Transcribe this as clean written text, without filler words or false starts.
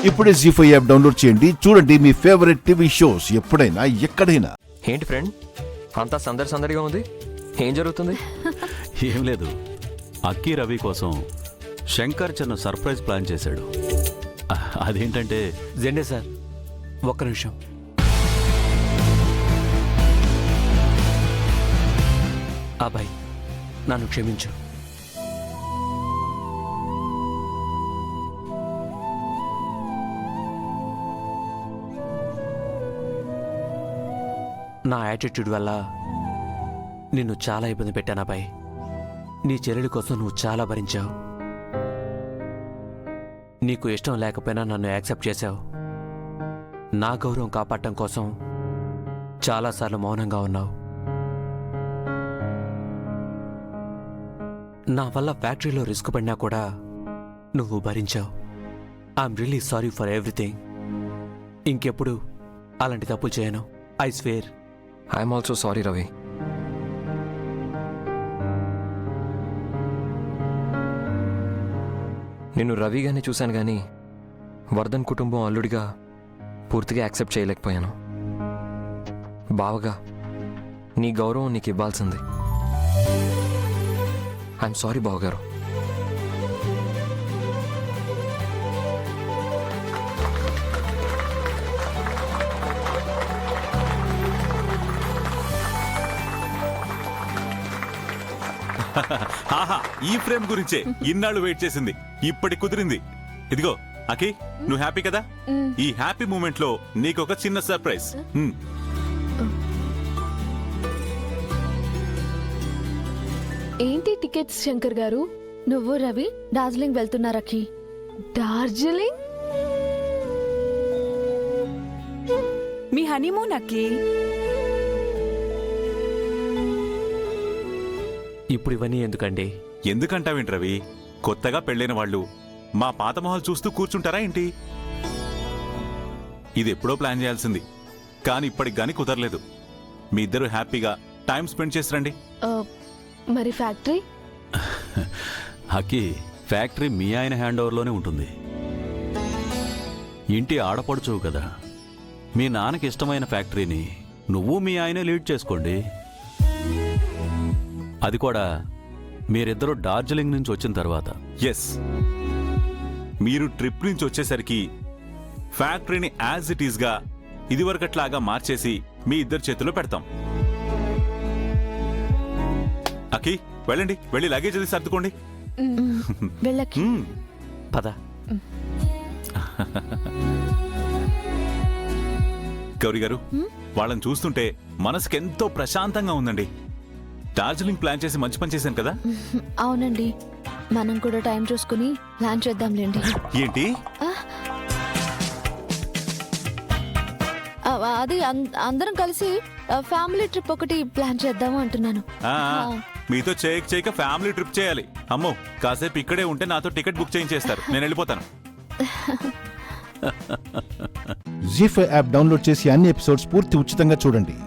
ఇప్పుడే జీ5 app download చేయండి. చూడండి మీ ఫేవరెట్ టీవీ షోస్ ఎప్పుడైనా ఎక్కడైనా. ఏంటి ఫ్రెండ్, అంతా సందడిగా ఉంది, ఏం జరుగుతుంది? ఏం లేదు, అక్కి రవి కోసం శంకర్ చిన్న సర్ప్రైజ్ ప్లాన్ చేశాడు. అదేంటంటే జెండే సార్, ఒక్క నిమిషం. అబ్బాయి, నన్ను క్షమించు. నా యాటిట్యూడ్ వల్ల నిన్ను చాలా ఇబ్బంది పెట్టాను అబ్బాయి. నీ చెల్లెలి కోసం నువ్వు చాలా భరించావు. నీకు ఇష్టం లేకపోయినా నన్ను యాక్సెప్ట్ చేశావు. నా గౌరవం కాపాడటం కోసం చాలాసార్లు మౌనంగా ఉన్నావు. నా వల్ల ఫ్యాక్టరీలో రిస్క్ పడినా కూడా నువ్వు భరించావు. I'm really sorry for everything. ఇంకెప్పుడు అలాంటి తప్పు చేయను. I swear. I'm also sorry Ravi. నిన్ను రవిగానే చూశాను కానీ వర్ధన్ కుటుంబం అల్లుడిగా పూర్తిగా యాక్సెప్ట్ చేయలేకపోయాను. బావగా నీ గౌరవం నీకు ఇవ్వాల్సింది. ఐఎమ్ సారీ బావగారు. ఆహా, ఈ ఫ్రేమ్ గురించే ఇన్నాళ్ళు వెయిట్ చేసింది. ఇప్పటి కుదిరింది. ఇదిగో అకి, నువ్వు హ్యాపీ కదా? ఈ హ్యాపీ మూమెంట్ లో నీకొక చిన్న సర్ప్రైజ్. ఏంటి టికెట్స్ శంకర్ గారు? నువ్వు రవి డార్జిలింగ్ వెళ్తున్నారకి. డార్జిలింగ్? మీ హనీమూన్ అక్కి. ఇప్పుడు ఇవన్నీ ఎందుకండి? ఎందుకంటావేంటి రవి? కొత్తగా పెళ్ళైన వాళ్ళు మా పాత మొహాలు చూస్తూ కూర్చుంటారా ఏంటి? ఇది ఎప్పుడో ప్లాన్ చేయాల్సింది, కానీ ఇప్పటికి గానీ కుదరలేదు. మీ ఇద్దరు హ్యాపీగా టైం స్పెండ్ చేసి రండి. మరి ఫ్యాక్టరీ? హకి, ఫ్యాక్టరీ మీ ఆయన హ్యాండ్ ఓవర్లోనే ఉంటుంది. ఇంటి ఆడపడుచువు కదా, మీ నాన్నకి ఇష్టమైన ఫ్యాక్టరీని నువ్వు మీ ఆయనే లీడ్ చేసుకోండి. అది కూడా మీరిద్దరూ డార్జిలింగ్ నుంచి వచ్చిన తర్వాత. ఎస్, మీరు ట్రిప్ నుంచి వచ్చేసరికి ఫ్యాక్టరీని యాజ్ ఇట్ ఈస్గా ఇదివరకట్లాగా మార్చేసి మీ ఇద్దరు చేతిలో పెడతాం. అకి, వెళ్ళండి, వెళ్ళి లగేజ్ అది సర్దుకోండి. పద. గౌరీ గారు, వాళ్ళని చూస్తుంటే మనసుకెంతో ప్రశాంతంగా ఉందండి. డార్జిలింగ్ ప్లాన్ చేసి మంచి పని చేశాను కదా? అవునండి, మనం కూడా టైం చూసుకుని ప్లాన్ చేద్దాంలేండి. ఏంటి? అది అందరం కలిసి ఫ్యామిలీ ట్రిప్ ఒకటి ప్లాన్ చేద్దాము అంటున్నాను. మీతో చేయక ఫ్యామిలీ ట్రిప్ చేయాలి. అమ్మో, కాసేపు ఇక్కడే ఉంటే నాతో టికెట్ బుక్ చేయించేస్తారు. నేను వెళ్ళిపోతాను. జీ5 యాప్ డౌన్లోడ్ చేసి అన్ని ఎపిసోడ్స్ పూర్తి ఉచితంగా చూడండి.